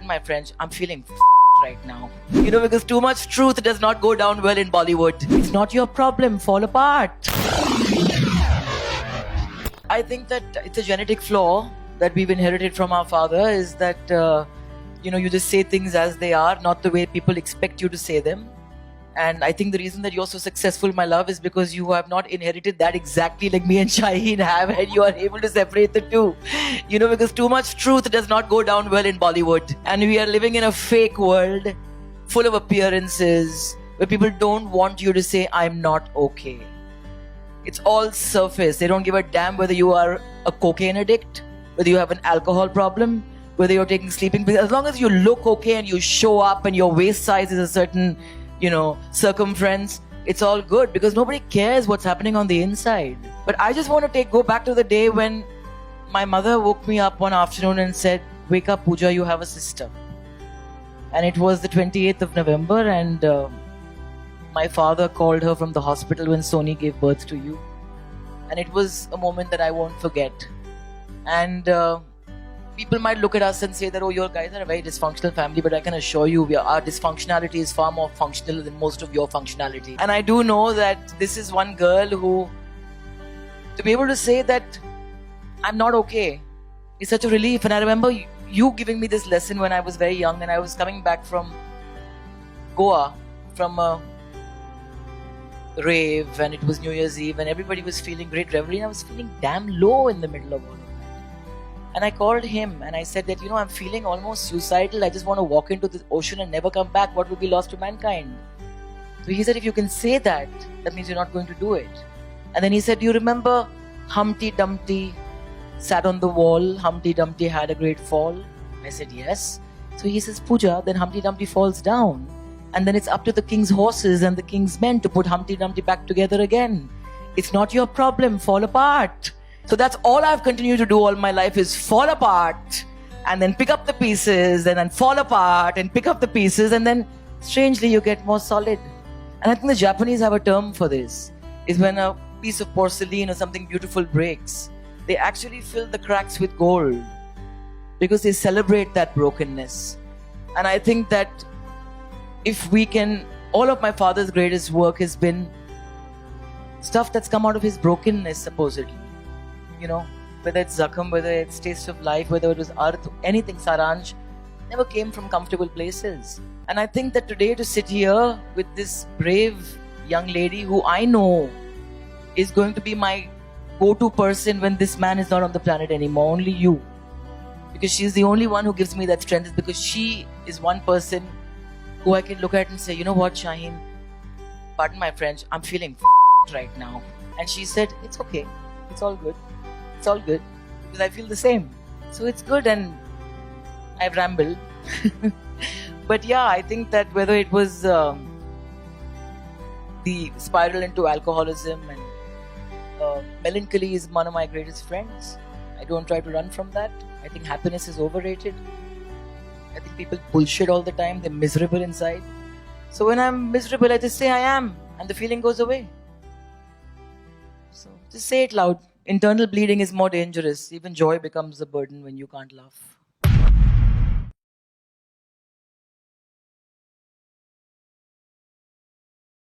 Pardon my French, I'm feeling right now. Because too much truth does not go down well in Bollywood. It's not your problem, fall apart. I think that it's a genetic flaw that we've inherited from our father, is that, you just say things as they are, not the way people expect you to say them. And I think the reason that you're so successful, my love, is because you have not inherited that exactly like me and Shaheen have, and you are able to separate the two. Because too much truth does not go down well in Bollywood. And we are living in a fake world full of appearances where people don't want you to say, I'm not okay. It's all surface. They don't give a damn whether you are a cocaine addict, whether you have an alcohol problem, whether you're taking sleeping pills. As long as you look okay and you show up and your waist size is a certain circumference, it's all good, because nobody cares what's happening on the inside. But I just want to go back to the day when my mother woke me up one afternoon and said, wake up Pooja, you have a sister. And it was the 28th of November, and my father called her from the hospital when Sony gave birth to you. And it was a moment that I won't forget. And people might look at us and say that, oh, your guys are a very dysfunctional family, but I can assure you our dysfunctionality is far more functional than most of your functionality. And I do know that this is one girl who, to be able to say that I'm not okay, is such a relief. And I remember you giving me this lesson when I was very young, and I was coming back from Goa from a rave, and it was New Year's Eve, and everybody was feeling great revelry, and I was feeling damn low in the middle of all of that. And I called him and I said that, I'm feeling almost suicidal. I just want to walk into the ocean and never come back. What would be lost to mankind? So he said, if you can say that, that means you're not going to do it. And then he said, do you remember Humpty Dumpty sat on the wall? Humpty Dumpty had a great fall. I said, yes. So he says, Pooja, then Humpty Dumpty falls down. And then it's up to the king's horses and the king's men to put Humpty Dumpty back together again. It's not your problem, fall apart. So that's all I've continued to do all my life, is fall apart and then pick up the pieces, and then fall apart and pick up the pieces, and then strangely you get more solid. And I think the Japanese have a term for this, is when a piece of porcelain or something beautiful breaks, they actually fill the cracks with gold because they celebrate that brokenness. And I think that if we can, all of my father's greatest work has been stuff that's come out of his brokenness, supposedly. Whether it's Zakham, whether it's Taste of Life, whether it was Arth, anything, Saransh, never came from comfortable places. And I think that today, to sit here with this brave young lady who I know is going to be my go-to person when this man is not on the planet anymore, only you. Because she's the only one who gives me that strength, is because she is one person who I can look at and say, you know what, Shaheen, pardon my French, I'm feeling right now. And she said, it's okay, it's all good. It's all good, because I feel the same. So it's good, and I've rambled. But yeah, I think that whether it was the spiral into alcoholism, and melancholy is one of my greatest friends. I don't try to run from that. I think happiness is overrated. I think people bullshit all the time. They're miserable inside. So when I'm miserable, I just say I am, and the feeling goes away. So just say it loud. Internal bleeding is more dangerous. Even joy becomes a burden when you can't laugh.